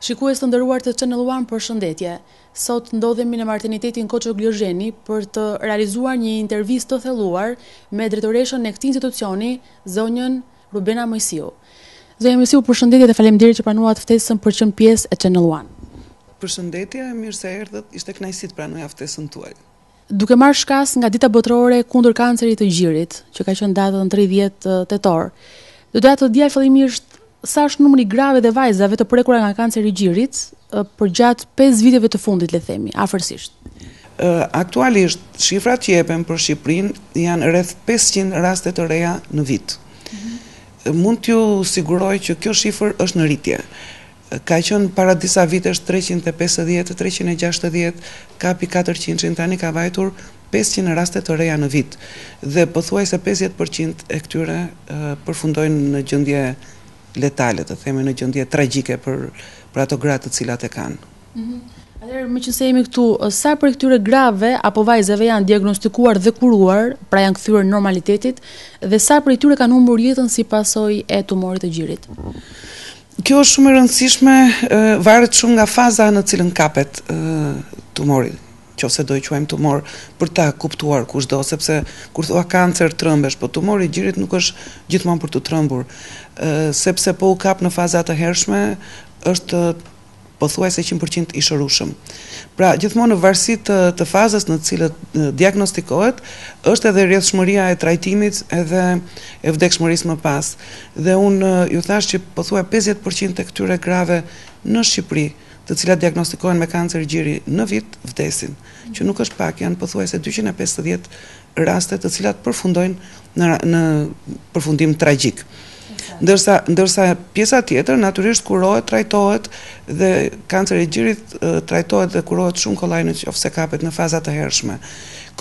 Shikues të nderuar të Channel One, përshëndetje. Sot ndodhemi në maternitetin Koço Gjergjeni për të realizuar një intervistë të thelluar me drejtoreshën e këtij institucioni, zonjën Rubena Mojsiu. Zonja Mojsiu, përshëndetje dhe faleminderit që pranuat ftesën për të qenë pjesë e Channel One. Përshëndetje, mirë se erdhët, ishte kënaqësi të pranoj ftesën tuaj. Duke marrë shkas nga dita botërore kundër kancerit të gjirit, që ka qenë datën 30 tetor, do doja të dija fillimisht sa është numri grave dhe vajzave të prekura nga kanceri i gjirit për gjatë 5 viteve të fundit, le themi, afërsisht. Aktualisht, shifrat që jepen për Shqipërinë janë rreth 500 raste të reja në vit. Mund t'ju siguroj që kjo shifër është në rritje. Ka qenë para disa vitesh 350, 360, kapi 400, tani ka vajtur 500 raste të reja në vit. Dhe pothuajse 50% e këtyre përfundojnë në gjendje letale, të themi në gjendje tragjike për ato gratë të cilat e kanë. Atëherë, me që se jemi këtu, sa për këtyre grave apo vajzave janë diagnostikuar dhe kuruar, pra janë kthyer në normalitetit, dhe sa për këtyre kanë humbur jetën si pasojë e tumorit të gjirit? Kjo është shumë e rëndësishme, varet shumë nga faza në cilën kapet tumori, nëse do i quajmë tumor, për ta kuptuar kushdo, sepse kur thua kancer trëmbesh, po tumori i gjirit nuk është gjithmonë për të trëmbur, sepse po u kap në faza të hershme, është pothuajse 100% i shërueshëm. Pra, gjithmonë në varësi të fazës në të cilët diagnostikohet, është edhe rrjedhshmëria e trajtimit edhe e vdekshmërisë më pas. Dhe unë ju thash që pothuaj 50% e këtyre grave në Shqipëri, të cilat diagnostikohen me kancer gjiri në vit, vdesin, që nuk është pak, janë pothuajse 250 raste të cilat përfundojnë në përfundim tragjik. Ndërsa pjesa tjetër natyrisht kurohet, trajtohet dhe kanceri i gjirit trajtohet dhe kurohet shumë kollaj nëse kapet në faza të hershme.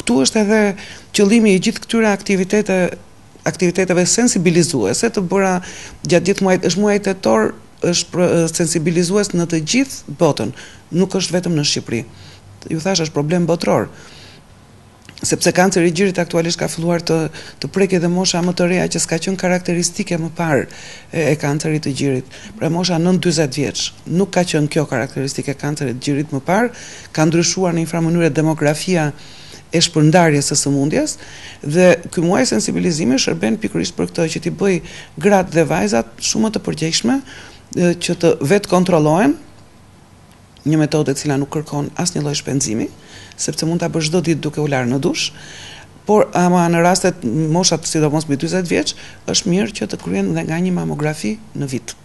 Ktu është edhe qëllimi i gjithë këtyre aktiviteteve sensibilizuese të bëra gjatë gjithë muajit. Është muaji tetor, është sensibilizues në të gjithë botën, nuk është vetëm në Shqipëri. Ju thash, është problem botëror. Sepse kanceri i gjirit aktualisht ka filluar të prekë edhe mosha më të reja që s'ka qenë karakteristike më parë e kancerit të gjirit. Pra mosha 9-40 vjeç. Nuk ka qenë kjo karakteristike e kancerit të gjirit më parë, ka ndryshuar në inframënyrë demografia e shpërndarjes së sëmundjes dhe ky muaj sensibilizimi shërben pikërisht për këtë, që t'i bëj gratë dhe vajzat shumë të përgjegjshme që të vetë kontrollohen, një metodë e cila nuk kërkon asnjë lloj shpenzimi, sepse mund ta bësh çdo ditë duke u larë në dush, por ama në rastet moshat sidomos mbi 40 vjeç, është mirë që të kryen dhe nga një mamografi në vit.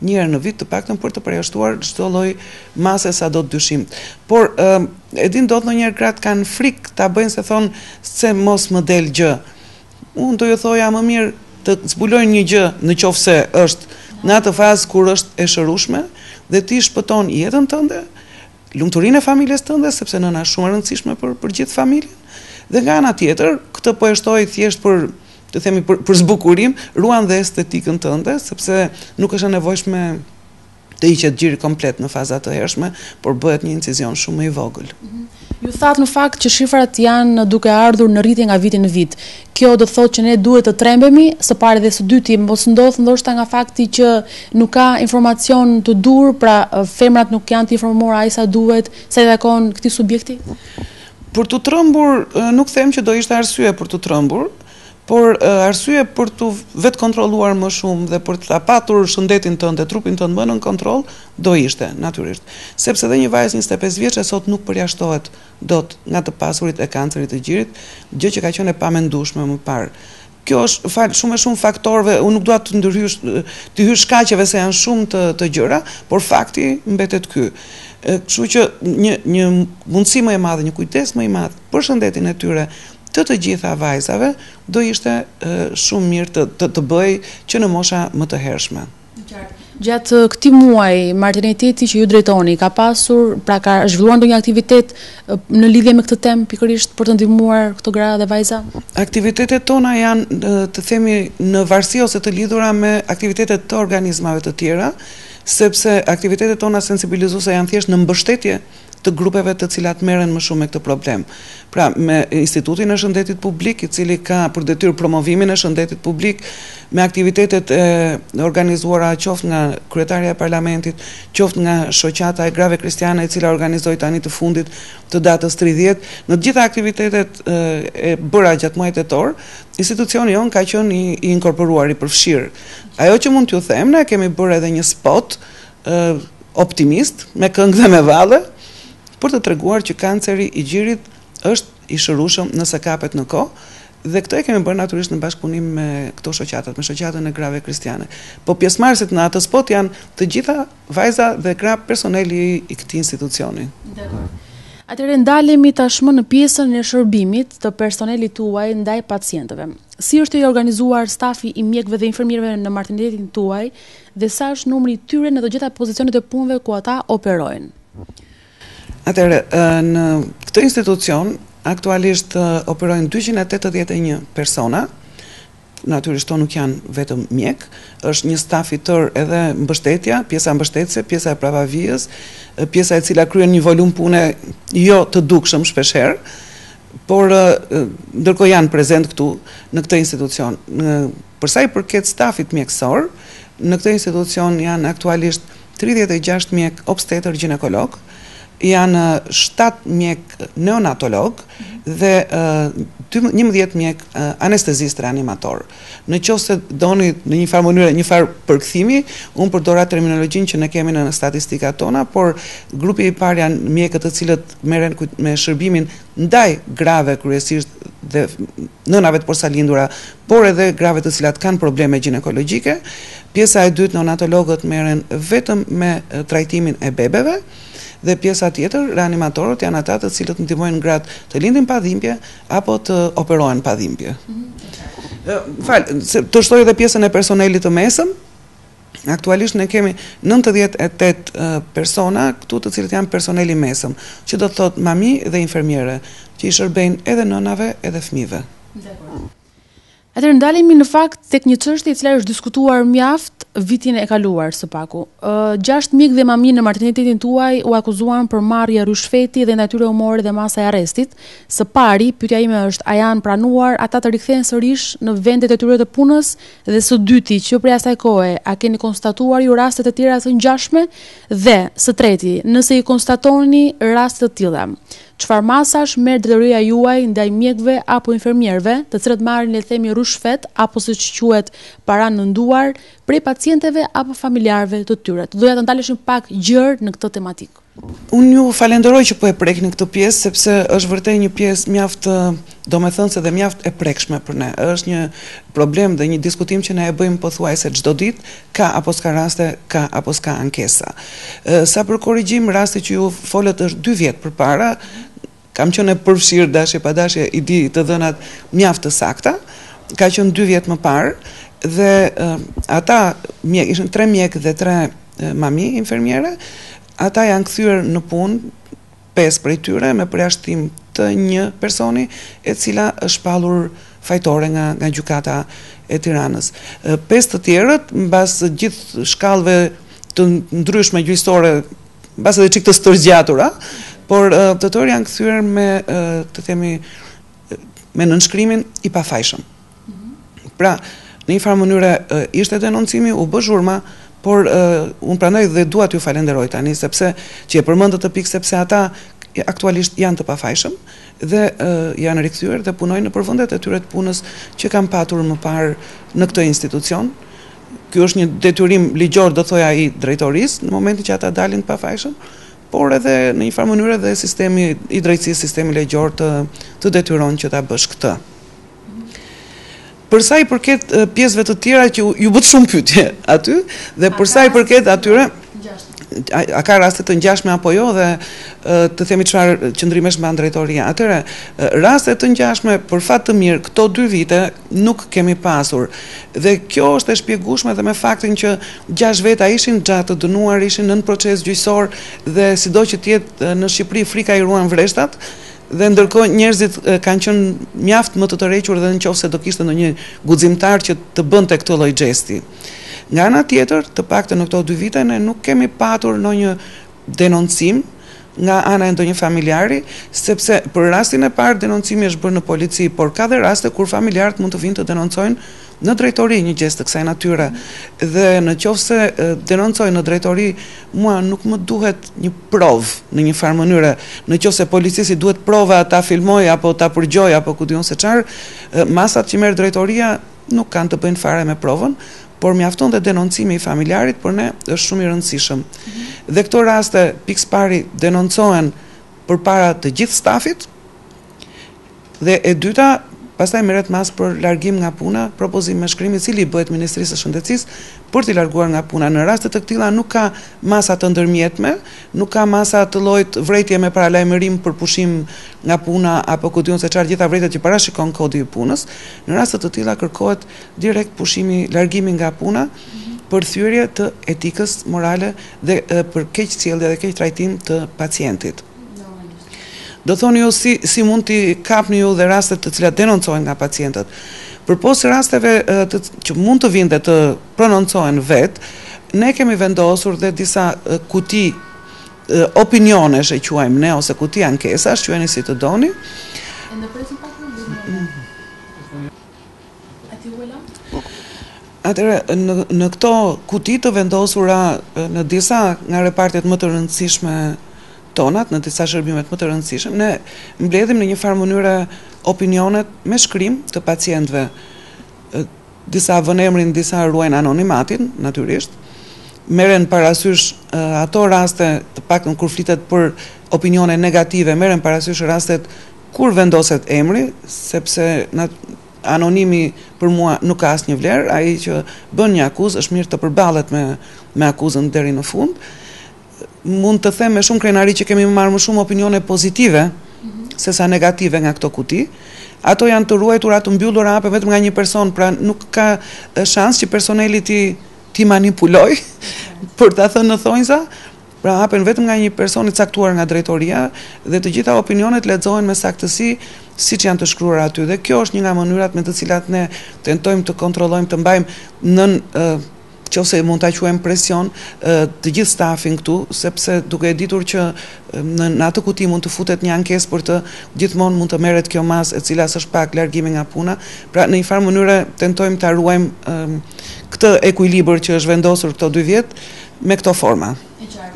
Një herë në vit të paktën për të përjashtuar çdo lloj mase sado dyshim. Por e din dot ndonjëherë gratë kanë frikë ta bëjnë, se thon se mos më del gjë. Unë do ju thoja më mirë të zbulojnë një gjë nëse është në atë fazë kur është e shërueshme dhe ti shpëton jetën tënde, lumturinë e familjes tënde, sepse nëna është shumë e rëndësishme për gjithë familjen. Dhe nga ana tjetër, këtë po e shtoj thjesht për zbukurim, ruan dhe estetikën tënde, sepse nuk është e nevojshme të hiqet gjiri komplet në faza të hershme, por bëhet një incizion shumë më i vogël. Ju thatë në fakt që shifrat janë duke ardhur në rritje nga viti në vit. Kjo do thotë që ne duhet të trembemi, së pari dhe së dyti, mos ndodh ndoshta nga fakti që nuk ka informacion të dur, pra femrat nuk janë të informuar ai sa duhet, sa i takon këtij subjekti? Për të trembur, nuk them që do ishte arsye për të trembur, por arsye për të vetë kontrolluar më shumë dhe për të patur shëndetin tënd dhe trupin tënd më nën kontroll, do ishte, natyrisht. Sepse dhe një vajzë 25 vjeçe sot nuk përjashtohet dot nga të pasurit e kancerit të gjirit, gjë që ka qenë e pamendueshme më parë. Kjo është shumë faktorëve, unë nuk dua të hyj shkaqeve se janë shumë të gjëra, por fakti mbetet ky. Kështu që një mundësi më e madhe, një kujdes më i madh për shëndetin e tyre të gjitha vajzave do ishte shumë mirë të bëj që në mosha më të hershme. Gjatë këtij muaji, materniteti që ju drejtoni ka pasur, pra ka zhvilluar ndonjë aktivitet në lidhje me këtë temë pikërisht për të ndihmuar këto gra dhe vajza? Aktivitetet tona janë, të themi, në varësi ose të lidhura me aktivitetet të organizmave të tjera, sepse aktivitetet tona sensibilizuese janë thjesht në mbështetje të grupeve të cilat merren më shumë me këtë problem. Pra, me Institutin e Shëndetit Publik, i cili ka për detyrë promovimin e shëndetit publik, me aktivitetet organizuara qoftë nga Kryetaria e Parlamentit, qoftë nga Shoqata e Grave Kristiane, e cila organizoi tani të fundit të datës 30, në të gjitha aktivitetet e bëra gjatë muajit tetor, institucioni jon ka qenë i inkorporuar, i përfshirë. Ajo që mund t'ju them, ne kemi bërë edhe një spot optimist, me këngë dhe me valle, për të treguar që kanceri i gjirit është i shërueshëm nëse kapet në kohë, dhe këtë e kemi bërë natyrisht në bashkëpunim me këto shoqatat, me Shoqatën e Grave Kristiane. Po pjesëmarrësit në atë spot janë të gjitha vajza dhe gra personeli i këtij institucioni. Atëherë ndalemi tashmë në pjesën e shërbimit të personelit tuaj ndaj pacientëve. Si është i organizuar stafi i mjekëve dhe infermierëve në martinitetin tuaj dhe sa është numri i tyre në të gjitha pozicionet e punëve ku ata operojnë? Atëherë, në këtë institucion aktualisht operojnë 281 persona. Natyrisht to nuk janë vetëm mjek, është një staf i tërë edhe mbështetja, pjesa mbështetëse, pjesa e pravavijës, pjesa e cila kryen një volum pune jo të dukshëm shpeshherë, por ndërkohë janë prezent këtu në këtë institucion. Për sa i përket stafit mjekësor, në këtë institucion janë aktualisht 36 mjek obstetër ginekolog, janë 7 mjek neonatolog dhe 11 mjek anestezist reanimator. Në qoftë se doni në një farë mënyrë, një farë përkthimi, unë përdora terminologjinë që ne kemi në statistikat tona, por grupi i parë janë mjekët të cilët merren me shërbimin ndaj grave kryesisht dhe nënave të porsalindura, por edhe grave të cilat kanë probleme ginekologjike. Pjesa e dytë, neonatologët merren vetëm me trajtimin e bebeve. Dhe pjesa tjetër, reanimatorët janë ata të cilët ndihmojnë gratë të lindin pa dhimbje apo të operohen pa dhimbje. Të shtoj edhe pjesën e personelit të mesëm. Aktualisht ne kemi 98 persona këtu të cilët janë personeli mesëm, që do të thotë mami dhe infermiere, që i shërbejnë edhe nënave edhe fëmijëve. Atëherë ndalemi në fakt tek një çështje e cila është diskutuar mjaft vitin e kaluar së paku. 6 mik dhe mami në martinitetin tuaj u akuzuan për marrje rrushfeti dhe natyre humore dhe masa e arrestit. Së pari, pyetja ime është, a janë pranuar ata të rikthehen sërish në vendet e tyre të punës? Dhe së dyti, që prej asaj kohe, a keni konstatuar ju raste të tjera të ngjashme? Dhe së treti, nëse i konstatoni raste të tilla, çfarë masash merr drejtoria juaj ndaj mjekëve apo infermierëve, të cilët marrin le të themi rrushfet apo siç quhet para në nduar prej pacientëve apo familjarëve të tyre? Doja të ndaleshim pak gjërë në këtë tematikë. Unë ju falenderoj që po e prekni këtë pjesë, sepse është vërtet një pjesë mjaft domethënse dhe mjaft e prekshme për ne. Është një problem dhe një diskutim që ne e bëjmë pothuajse çdo ditë, ka apo s'ka raste, ka apo s'ka ankesa. Sa për korrigjim, rasti që ju folët është 2 vjet përpara, kam qenë e përfshirë dashje pa dashje, i di të dhënat mjaft të sakta, ka qenë 2 vjet më parë dhe ata ishin 3 mjek dhe 3 mami infermiere. Ata janë kthyer në punë, 5 prej tyre me përjashtim të një personi e cila është shpallur fajtore nga gjykata e Tiranës. 5 të tjerët, mbas gjithë shkallëve të ndryshme gjyqësore, mbas edhe çik të stërgjatura, por të tërë janë kthyer me të themi me nënshkrimin i pafajshëm. Pra, në një farë mënyre ishte denoncimi, u bë zhurma, por unë pranoj dhe dua t'ju falenderoj tani, sepse që e përmendët të pikë, sepse ata aktualisht janë të pafajshëm dhe janë rikthyer dhe punojnë në përvendet e tyre të punës që kanë patur më parë në këtë institucion. Ky është një detyrim ligjor, do thoja, i drejtorisë në momentin që ata dalin të pafajshëm, por edhe në një farë mënyrë dhe sistemi i drejtësisë, sistemi ligjor të detyron që ta bësh këtë. Për sa i përket pjesëve të tjera që ju bët shumë pyetje aty, dhe për sa i përket atyre, a ka raste të ngjashme apo jo, dhe të themi çfarë qëndrimesh mban drejtoria. Atëre, raste të ngjashme për fat të mirë këto 2 vite nuk kemi pasur. Dhe kjo është e shpjegueshme edhe me faktin që 6 veta ishin gjatë të dënuar, ishin nën proces gjyqësor dhe sido që të jetë në Shqipëri frika i ruan vreshtat. Dhe ndërkohë njerëzit kanë qenë mjaft më të tërhequr dhe nëse do kishte ndonjë guximtar që të bënte këtë lloj gjesti. Nga ana tjetër, të paktën në këto 2 vite ne nuk kemi patur ndonjë denoncim nga ana e ndonjë familjari, sepse për rastin e parë denoncimi është bërë në polici, por ka dhe raste kur familjarët mund të vinë të denoncojnë në drejtori një gjest të kësaj natyre. Dhe në qoftë se denoncojnë në drejtori, mua nuk më duhet një provë në një farë mënyre. Në qoftë se policisi duhet prova ta filmoj apo ta përgjoj apo ku diun se çfarë, masat që merr drejtoria nuk kanë të bëjnë fare me provën, por mjafton dhe denoncimi i familjarit për ne është shumë i rëndësishëm. Dhe këto raste pikës pari denoncohen përpara të gjithë stafit, dhe e dyta pastaj merret mas për largim nga puna, propozim me shkrim i cili bëhet Ministrisë së Shëndetësisë për t'i larguar nga puna. Në raste të këtilla nuk ka masa të ndërmjetme, nuk ka masa të llojit vrejtje me paralajmërim për pushim nga puna apo ku diun se çfarë gjitha vërejtjet që parashikon kodi i punës. Në raste të tilla kërkohet direkt pushimi, largimi nga puna për thyrje të etikës morale dhe për keqësjellje dhe keq trajtim të pacientit. Do thoni ju si mund t'i kapni ju dhe rastet të cilat denoncohen nga pacientët. Përpos rasteve që mund të vinde të prononcohen vetë, ne kemi vendosur dhe disa kuti opinionesh e quajmë ne, ose kuti ankesash, quajeni si të doni. Atëre, në këto kuti të vendosura në disa nga repartet më të rëndësishme tonat, në disa shërbimet më të rëndësishëm, ne mbledhim në një farë mënyre opinionet me shkrim të pacientëve. Disa vënë emrin, disa ruajnë anonimatin, natyrisht. Merren parasysh ato raste, të paktën kur flitet për opinione negative, merren parasysh rastet kur vendoset emri, sepse anonimi për mua nuk ka asnjë vlerë, ai që bën një akuzë është mirë të përballet me akuzën deri në fund. Mund të them me shumë krenari që kemi marrë më shumë opinione pozitive sesa negative nga këto kuti. Ato janë të ruajtura, të mbyllura apo vetëm nga një person, pra nuk ka shans që personeli ti manipuloj për ta thënë në thonjza, pra hapen vetëm nga një person i caktuar nga drejtoria dhe të gjitha opinionet lexohen me saktësi siç janë të shkruar aty. Dhe kjo është një nga mënyrat me të cilat ne tentojmë të kontrollojmë, të mbajmë nën qose mund ta quajmë presion të gjithë stafin këtu, sepse duke e ditur që në atë kuti mund të futet një ankesë për të gjithmonë mund të merret kjo masë e cila është pak largimi nga puna. Pra në një farë mënyre tentojmë ta ruajmë këtë ekuilibër që është vendosur këto 2 vjet me këto forma.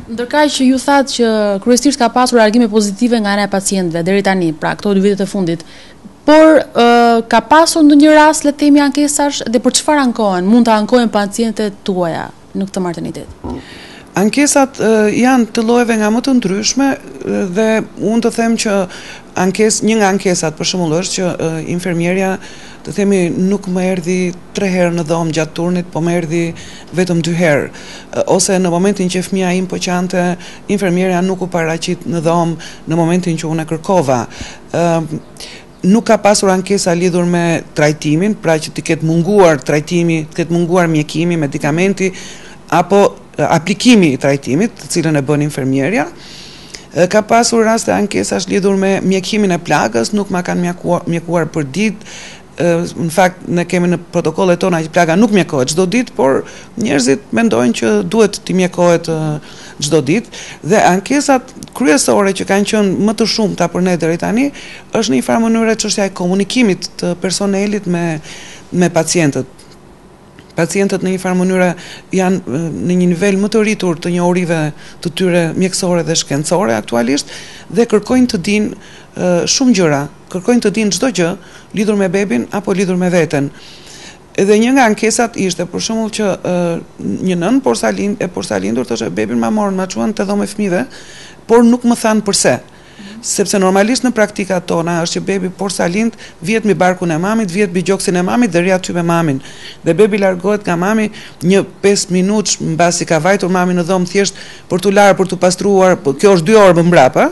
Ndërkaq që ju thatë që kryesisht ka pasur largime pozitive nga ana e pacientëve deri tani, pra këto 2 vjet e fundit. Por ka pasur ndonjë rast le të themi ankesash dhe për çfarë ankohen? Mund të ankohen pacientët tuaja në këtë martenitet? Ankesat janë të llojeve nga më të ndryshme dhe unë të them që një nga ankesat për shembull është që infermierja të themi nuk më erdhi 3 herë në dhomë gjatë turnit, po më erdhi vetëm 2 herë. Ose në momentin që fëmia im po qante, infermierja nuk u paraqit në dhomë në momentin që unë e kërkova. Nuk ka pasur ankesa lidhur me trajtimin, pra që të ketë munguar trajtimi, të ketë munguar mjekimi, medikamenti, apo aplikimi i trajtimit, të cilën e bën infermierja. Ka pasur raste ankesash lidhur me mjekimin e plagës, nuk ma kanë mjekuar për ditë. Në fakt, ne kemi në protokollet tona që plaga nuk mjekohet çdo ditë, por njerëzit mendojnë që duhet t'i mjekohet çdo ditë. Dhe ankesat kryesore që kanë qenë më të shumta për ne deri tani është në një farë mënyrë çështja e komunikimit të personelit me pacientët. Pacientët në një farë mënyrë janë në një nivel më të rritur të njohurive të tyre mjekësore dhe shkencore aktualisht dhe kërkojnë të dinë shumë gjëra, kërkojnë të dinë çdo gjë lidhur me bebin apo lidhur me veten. Edhe një nga ankesat ishte për shembull që një nën porsa lindur thoshte bebin ma morën, ma çuan te dhomë fëmijëve, por nuk më thanë pse. Sepse normalisht në praktikat tona është që bebi porsa lind vjet mbi barkun e mamit, vjet mbi gjoksin e mamit dhe ri aty me mamin. Dhe bebi largohet nga mami një 5 minutë mbasi ka vajtur mami në dhomë thjesht për t'u larë, për t'u pastruar, kjo është 2 orë më mbrapa,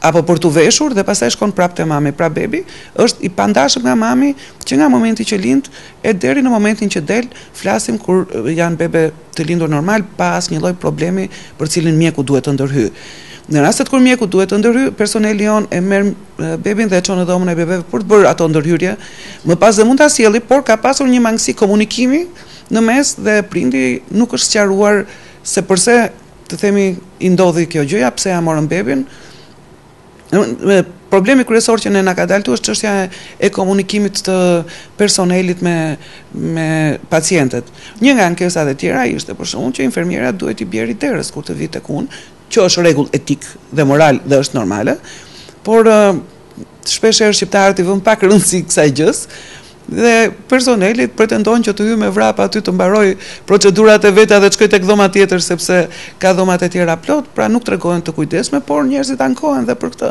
apo për t'u veshur dhe pastaj shkon prapë te mami. Pra bebi është i pandashëm nga mami që nga momenti që lind e deri në momentin që del, flasim kur janë bebe të lindur normal pa asnjë lloj problemi për cilin mjeku duhet të ndërhyjë. Në rastet kur mjeku duhet të ndërhyjë, personeli jon e merr bebin dhe e çon në dhomën e bebeve për të bërë ato ndërhyrje. Më pas dhe mund ta sjelli, por ka pasur një mangësi komunikimi në mes dhe prindi nuk është sqaruar se pse të themi i ndodhi kjo gjëja, pse ja morën bebin. Problemi kryesor që ne na ka dalë është çështja e komunikimit të personelit me pacientët. Një nga ankesat e tjera ishte për shembull që infermiera duhet i bjerë derës kur të vi tek unë, që është rregull etik dhe moral dhe është normale, por shpesh herë shqiptarët i vënë pak rëndësi kësaj gjës dhe personelit pretendon që të hyjë me vrap aty të mbaroj procedurat e veta dhe të shkojë tek dhoma tjetër sepse ka dhomat e tjera plot, pra nuk tregohen të kujdesme, por njerëzit ankohen dhe për këtë.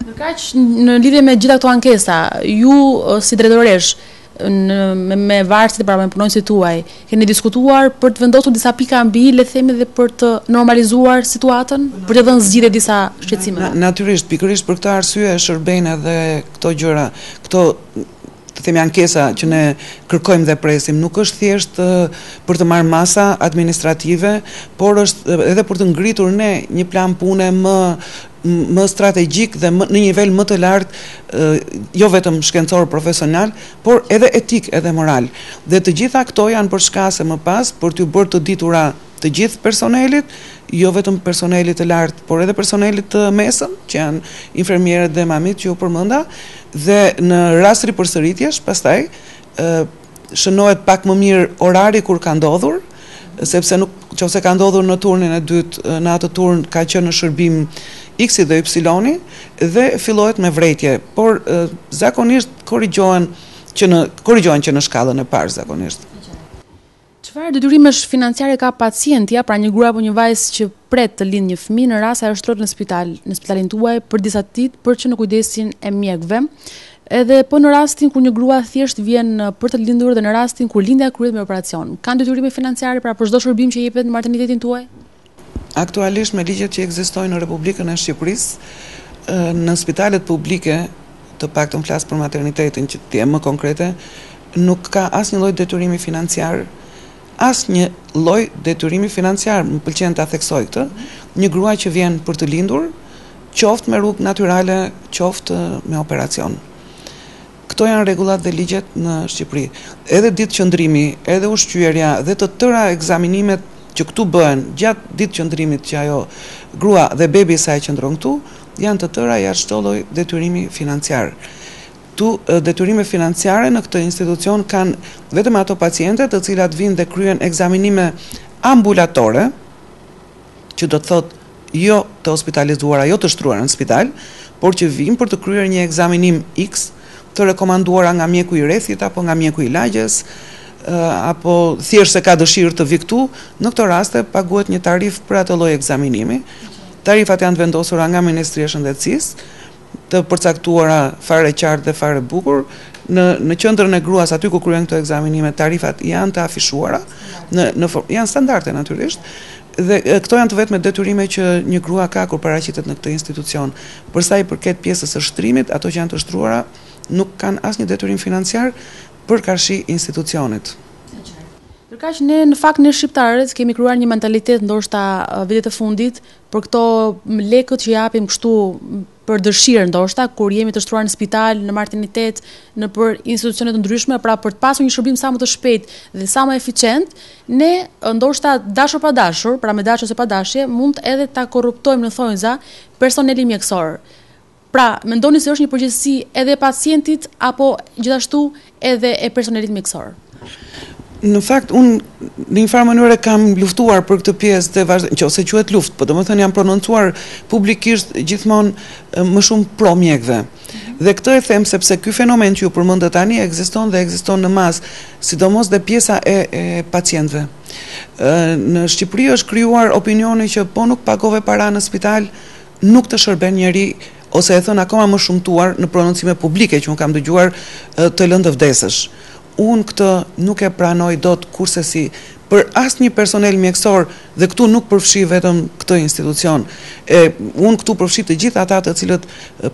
Ndërkaq në lidhje me gjitha këto ankesa, ju si drejtoresh me varësit e para me punonësit tuaj, keni diskutuar për të vendosur disa pika mbi, le të themi, dhe për të normalizuar situatën, për të dhënë zgjidhje disa shqetësime? Natyrisht, pikërisht për këtë arsye shërbejnë edhe këto gjëra, këto të themi ankesa që ne kërkojmë dhe presim, nuk është thjesht për të marrë masa administrative, por është edhe për të ngritur ne një plan pune më strategjik dhe në një nivel më të lartë, jo vetëm shkencor profesional, por edhe etik edhe moral. Dhe të gjitha këto janë për shkase më pas për t'ju bërë të ditura të gjithë personelit, jo vetëm personelit të lartë, por edhe personelit të mesëm, që janë infermierët dhe mamit që ju përmenda, dhe në rast ripërsëritjesh, pastaj shënohet pak më mirë orari kur ka ndodhur, sepse nëse ka ndodhur në turnin e dytë, në atë turn ka qenë në shërbim X dhe Y dhe fillohet me vrejtje, por zakonisht korrigjohen që në shkallën e parë zakonisht. Çfarë detyrimesh financiare ka pacientja, pra një grua apo një vajzë që pret të lindë një fëmijë në rast se ajo shtrohet në spitalin tuaj për disa ditë për që në kujdesin e mjekëve, edhe po në rastin kur një grua thjesht vjen për të lindur dhe në rastin kur lindja kryhet me operacion, kanë detyrime financiare pra për çdo shërbim që jepet në maternitetin tuaj? Aktualisht me ligjet që ekzistojnë në Republikën e Shqipërisë, në spitalet publike, të paktën flas për maternitetin që të jemë më konkrete, nuk ka asnjë lloj detyrimi financiar. Asnjë lloj detyrimi financiar, më pëlqen ta theksoj këtë, një grua që vjen për të lindur, qoftë me rrugë natyrale, qoftë me operacion. Këto janë rregullat dhe ligjet në Shqipëri. Edhe ditë qëndrimi, edhe ushqyerja dhe të tëra ekzaminimet që këtu bëhen gjatë ditë qëndrimit që ajo grua dhe bebi i saj qëndron këtu, janë të tëra jashtë çdo lloj detyrimi financiar. Detyrime financiare në këtë institucion kanë vetëm ato paciente të cilat vinë dhe kryen ekzaminime ambulatore, që do të thotë jo të hospitalizuara, jo të shtruara në spital, por që vinë për të kryer një ekzaminim X, të rekomanduara nga mjeku i rrethit apo nga mjeku i lagjes, apo thjesht se ka dëshirë të vi këtu, në këto raste paguhet një tarif për atë lloj ekzaminimi. Tarifat janë vendosura nga Ministria e Shëndetësisë, të përcaktuara fare qartë dhe fare bukur. Në qendrën e gruas, aty ku kryen këto ekzaminime, tarifat janë të afishuara, janë standarde natyrisht, dhe këto janë të vetme detyrime që një grua ka kur paraqitet në këtë institucion. Për sa i përket pjesës së shtrimit, ato që janë të shtruara nuk kanë asnjë detyrim financiar për karshi institucionit. Ndërkaq ne në fakt ne shqiptarët kemi krijuar një mentalitet ndoshta vitet e fundit për këto lekët që japim kështu për dëshirë ndoshta kur jemi të shtruar në spital, në maternitet, në për institucione të ndryshme, pra për të pasur një shërbim sa më të shpejt dhe sa më eficient, ne ndoshta dashur pa dashur, pra me dashje ose pa dashje, mund edhe ta korruptojmë në thonjza personelin mjekësor. Pra, mendoni se është një përgjegjësi edhe e pacientit apo gjithashtu edhe e personelit mjekësor? Në fakt, unë në një farë mënyrë kam luftuar për këtë pjesë dhe nëse quhet luftë, po domethënë jam prononcuar publikisht gjithmonë më shumë pro mjekëve. Dhe këtë e them sepse ky fenomen që ju përmendet tani ekziston dhe ekziston në masë, sidomos dhe pjesa e pacientëve. Në Shqipëri është krijuar opinioni që po nuk pagove para në spital, nuk të shërben njeri, ose e thënë akoma më shumtuar në prononcime publike që unë kam dëgjuar të lënë të vdesësh. Unë këtë nuk e pranoj dot kurse si për asnjë personel mjekësor dhe këtu nuk përfshi vetëm këtë institucion. Unë këtu përfshi të gjithë ata të cilët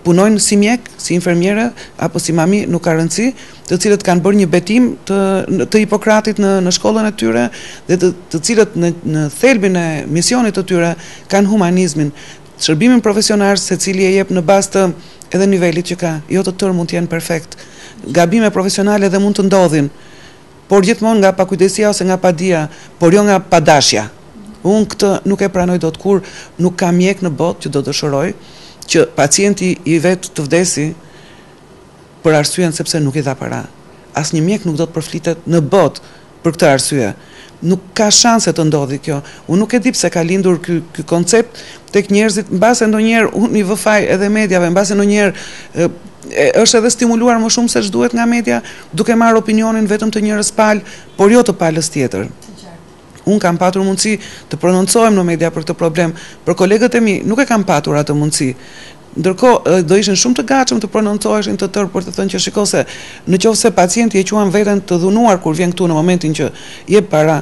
punojnë si mjek, si infermiere apo si mami, nuk ka rëndësi, të cilët kanë bërë një betim të Hipokratit në shkollën e tyre dhe të cilët në thelbin e misionit të tyre kanë humanizmin, shërbimin profesional secili e jep në bazë të edhe nivelit që ka. Jo të tërë mund të jenë perfekt. Gabime profesionale dhe mund të ndodhin, por gjithmonë nga pakujdesia ose nga padia, por jo nga padashja. Unë këtë nuk e pranoj dot kur, nuk ka mjek në botë që do dëshiroj që pacienti i vetë të vdesi për arsyen sepse nuk i dha para. Asnjë mjek nuk do të përflitet në botë për këtë arsye. Nuk ka shanse të ndodhi kjo. Unë nuk e di pse ka lindur ky koncept tek njerëzit, mbase ndonjëherë unë i vë faj edhe mediave, mbase ndonjëherë është edhe stimuluar më shumë se ç'duhet nga media, duke marrë opinionin vetëm të njërës palë, por jo të palës tjetër. Unë kam patur mundësi të prononcohem në media për këtë problem, për kolegët e mi nuk e kam patur atë mundësi. Ndërkohë do ishin shumë të gatshëm të prononcoheshin të tërë për të thënë që shiko se nëse pacienti e quan veten të dhunuar kur vjen këtu në momentin që jep para,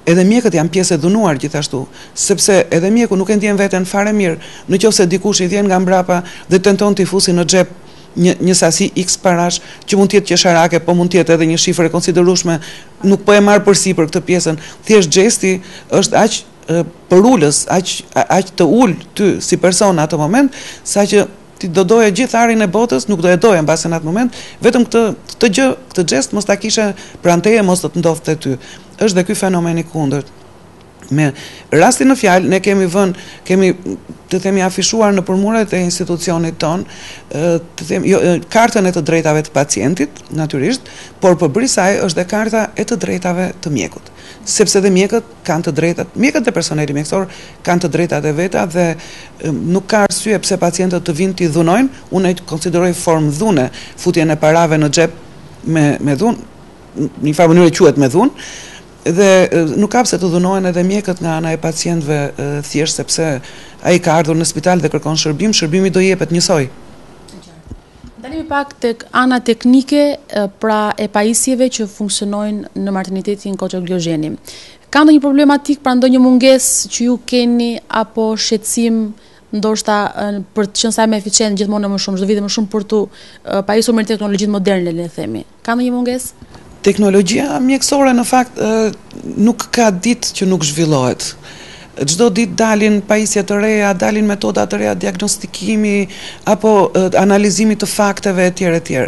edhe mjekët janë pjesë e dhunuar gjithashtu, sepse edhe mjeku nuk e ndjen veten fare mirë nëse dikush i vjen nga mbrapa dhe tenton t'i fusi në xhep një sasi X parash, që mund të jetë qesharake, po mund të jetë edhe një shifër e konsiderueshme, nuk po e marr përsipër këtë pjesën. Thjesht xhesti është aq për ulës, aq të ul ty si person në atë moment, saqë ti do doje gjithë arin e botës, nuk do e doje mbase në atë moment, vetëm këtë xhest mos ta kishe pranë teje, mos do të ndodhte ty. Është dhe ky fenomen i kundërt. Me rastin në fjalë, ne kemi të themi afishuar në përmuret e institucionit ton, kartën e të drejtave të pacientit, natyrisht, por përbërë saj është dhe karta e të drejtave të mjekut. Sepse dhe mjekët kanë të drejtat, mjekët dhe personeli mjekësor kanë të drejtat e veta dhe nuk ka arsye pse pacientët të vinë t'i dhunojnë, unë e konsideroj formë dhune, futjen e parave në xhep me dhunë, një farë mënyrë quhet me dhunë, dhe nuk ka pse të dhunohen edhe mjekët nga ana e pacientëve thjesht sepse ai ka ardhur në spital dhe kërkon shërbim, shërbimi do jepet njësoj. Dalimi pak tek ana teknike pra e pajisjeve që funksionojnë në maternitetin Koço Glozheni. Ka ndonjë problematik, pra ndonjë mungesë që ju keni apo shqetësim ndoshta për të qenë sa më eficient gjithmonë më shumë, çdo vit më shumë për të pajisur me teknologjinë moderne, le të themi. Ka ndonjë mungesë? Teknologjia mjekësore në fakt nuk ka ditë që nuk zhvillohet. Çdo ditë dalin pajisje të reja, dalin metoda të reja diagnostikimi apo analizimi të fakteve etj.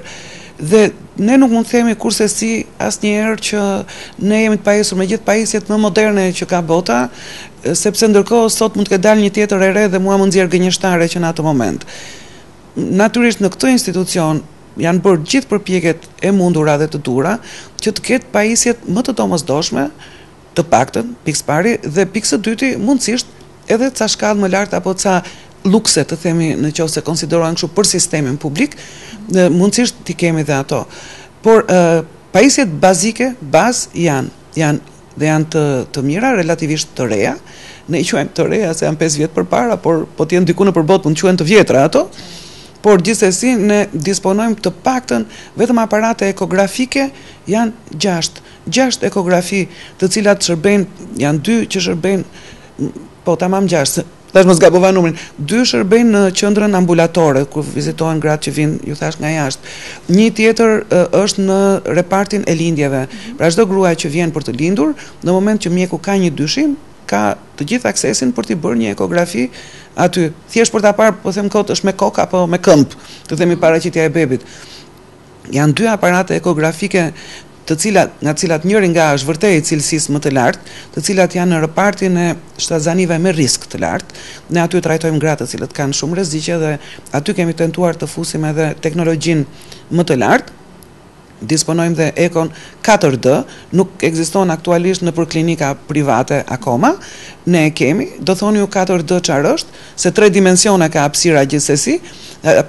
Dhe ne nuk mund të themi kurse si asnjëherë që ne jemi të pajisur me gjithë pajisjet më moderne që ka bota, sepse ndërkohë sot mund të ketë dalë një tjetër e re dhe mua më nxjerr gënjeshtare që në atë moment. Natyrisht në këtë institucion janë bërë gjithë përpjekjet e mundura dhe të dura që të ketë pajisjet më të domosdoshme, të paktën, pikë së pari, dhe pikë së dyti mundësisht edhe ca shkallë më lartë apo ca lukse të themi nëse konsiderohen kështu për sistemin publik, mundësisht t'i kemi dhe ato. Por pajisjet bazike, janë të mira, relativisht të reja. Ne i quajmë të reja se janë 5 vjet përpara, por po të jenë diku nëpër botë mund të quhen të vjetra ato. Por gjithsesi ne disponojmë të paktën vetëm aparate ekografike janë 6 ekografi, të cilat shërbejnë, janë 2 që shërbejnë, po tamam 6, tash mos gabova numrin, 2 shërbejnë në qendrën ambulatore kur vizitohen gratë që vinë, ju thash, nga jashtë. Një tjetër është në repartin e lindjeve. Pra çdo gruaj që vjen për të lindur, në moment që mjeku ka një dyshim, ka të gjithë aksesin për t'i bërë një ekografi aty. Thjesht për ta parë, po them kot, është me kokë apo me këmbë, të themi paraqitja e bebit. Janë 2 aparate ekografike nga cilat njëri nga është vërtet i cilësisë më të lartë, të cilat janë në repartin e shtazanive me risk të lartë. Ne aty trajtojmë gratë të cilët kanë shumë rreziqe dhe aty kemi tentuar të fusim edhe teknologjinë më të lartë. Disponojmë dhe ekon 4D, nuk ekziston aktualisht në për klinika private akoma, ne e kemi, do thoni ju 4D çfarë është, se 3 dimensione ka hapësira gjithsesi,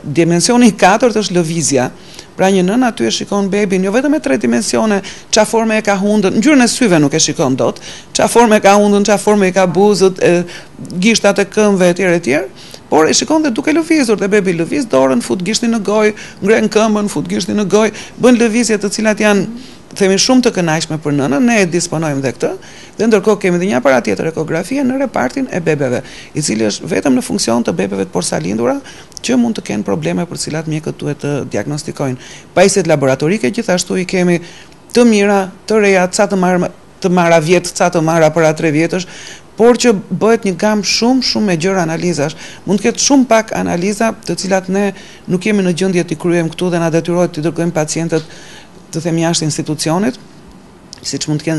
dimensioni 4 është lëvizja. Pra një nën aty e shikon bebin, jo vetëm me 3 dimensione, çfarë forme e ka hundën, ngjyrën e syve nuk e shikon dot, çfarë forme e ka hundën, çfarë forme e ka buzët, gishtat e këmbëve etj. Por e shikon dhe duke lëvizur, dhe bebi lëviz dorën, fut gishtin në gojë, ngren këmbën, fut gishtin në gojë, bën lëvizje të cilat janë, themi, shumë të kënaqshme për nënën, ne e disponojmë dhe këtë, dhe ndërkohë kemi dhe një aparat tjetër ekografie në repartin e bebeve, i cili është vetëm në funksion të bebeve të porsalindura, që mund të kenë probleme për cilat mjekët duhet të diagnostikojnë. Pajisjet laboratorike gjithashtu i kemi të mira, të reja, ca të marra vjet, ca të marra para 3 vjetësh, por që bëhet një gamë shumë me gjëra analizash. Mund të ketë shumë pak analiza të cilat ne nuk jemi në gjendje t'i kryejmë këtu dhe na detyrohet t'i dërgojmë pacientët të themi jashtë institucionit, siç mund të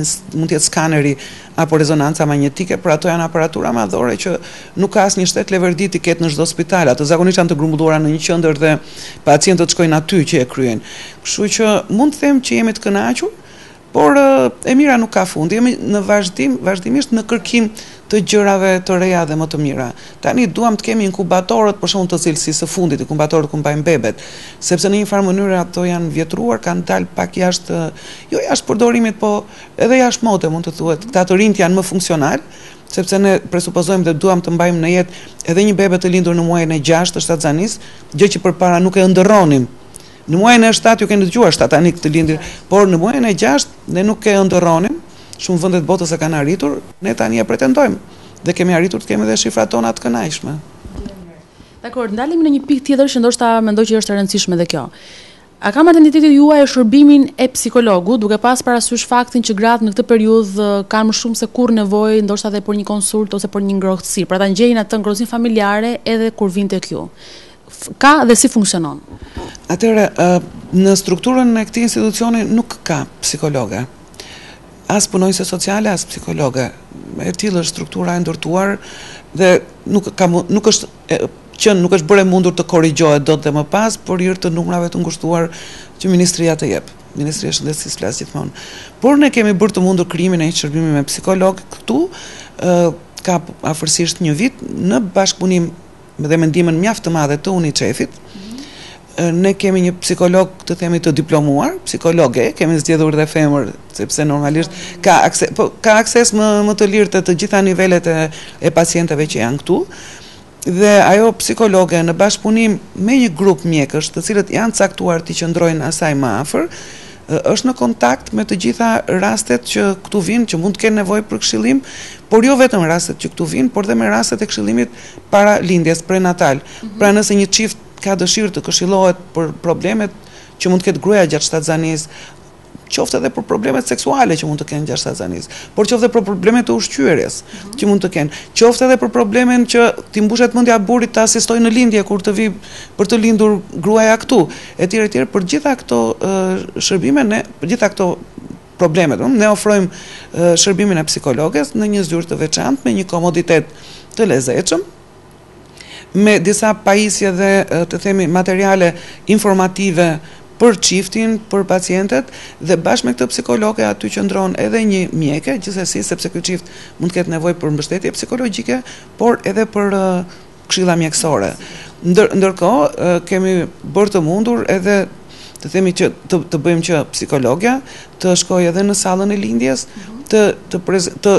jetë skaneri apo rezonanca magnetike, por ato janë aparatura madhore që nuk ka asnjë shtet leverditi ketë në çdo spital. Ato zakonisht janë të grumbulluara në një qendër dhe pacientët shkojnë aty që e kryejnë. Kështu që mund të them që jemi të kënaqur, por e mira nuk ka fund. Jemi në vazhdimisht në kërkim të gjërave të reja dhe më të mira. Tani duam të kemi inkubatorët, për shembull të cilësisë së fundit, inkubatorët ku mbajnë bebet, sepse në një farë mënyrë ato janë vjetruar, kanë dalë pak jashtë, jo jashtë përdorimit, po edhe jashtë mode, mund të thuhet. Këta të rinjt janë më funksional, sepse ne presupozojmë dhe duam të mbajmë në jetë edhe një bebe të lindur në muajin e 6 të shtatzanis, gjë që përpara nuk e ndërronim. Në muajin e 7 ju keni dëgjuar shtatanik të lindir, por në muajin e 6 ne nuk e ndërronim. Shumë vendet botës e kanë arritur, ne tani e pretendojmë dhe kemi arritur të kemi edhe shifrat tona të kënaqshme. Dakor, ndalemi në një pikë tjetër që ndoshta mendoj që është e rëndësishme dhe kjo. A ka materniteti juaj shërbimin e psikologut, duke pas parasysh faktin që gratë në këtë periudhë kanë më shumë se kurrë nevojë, ndoshta edhe për një konsult ose për një ngrohtësi, pra ta ngjejnë atë ngrohtësinë familjare edhe kur vin tek ju. Ka dhe si funksionon? Atëherë, në strukturën e këtij institucioni nuk ka psikologe. As punonjëse sociale, as psikologe. E tillë është struktura e ndërtuar dhe nuk është bërë mundur të korrigjohet dot dhe më pas, por hir të numrave të ngushtuar që ministria të jep. Ministria e Shëndetësisë flas gjithmonë. Por ne kemi bërë të mundur krijimin e një shërbimi me psikolog këtu, ka afërsisht një vit në bashkëpunim dhe me ndihmën mjaft të madhe të UNICEF-it. Ne kemi një psikolog të themi të diplomuar, psikologe, kemi zgjedhur dhe femër, sepse normalisht ka akses më të lirë të gjitha nivelet e pacientëve që janë këtu. Dhe ajo psikologe në bashkëpunim me një grup mjekësh, të cilët janë caktuar të qëndrojnë asaj më afër, është në kontakt me të gjitha rastet që këtu vinë, që mund të kenë nevojë për këshillim, por jo vetëm rastet që këtu vinë, por dhe me rastet e këshillimit para lindjes, prenatal. Pra nëse një çift ka dëshirë të këshillohet për problemet që mund të ketë gruaja gjatë shtatzanisë, qoftë edhe për problemet seksuale që mund të kenë gjatë shtatzanisë, por qoftë edhe për problemet të ushqyerjes që mund të kenë, qoftë edhe për problemin që ti mbushet mendja burrit të asistojë në lindje kur të vi për të lindur gruaja këtu, etj. Për gjitha këto shërbime, për gjitha këto problemet, ne ofrojmë shërbimin e psikologes në një zyrë të veçantë me një komoditet të lezetshëm, me disa pajisje dhe të themi materiale informative për çiftin, për pacientët, dhe bashkë me këtë psikologe aty qëndron edhe një mjeke, gjithsesi sepse ky çift mund të ketë nevojë për mbështetje psikologjike, por edhe për këshilla mjekësore. Ndërkohë kemi bërë të mundur edhe të themi që të bëjmë që psikologja të shkojë edhe në sallën e lindjes, të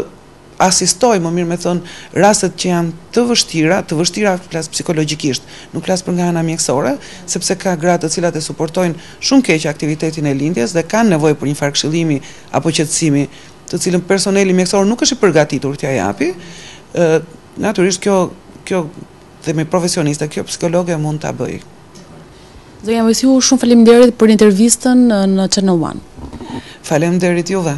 asistoj, më mirë me thonë, rastet që janë të vështira flas psikologjikisht, nuk flas për nga ana mjekësore, sepse ka gratë të cilat e suportojnë shumë keq aktivitetin e lindjes dhe kanë nevojë për një farë këshillimi apo qetësimi, të cilën personeli mjekësor nuk është i përgatitur t'ia japi. Natyrisht kjo themi profesioniste, kjo psikologe mund ta bëjë. Zonja Mojsiu, shumë faleminderit për intervistën në Channel One. Faleminderit juve.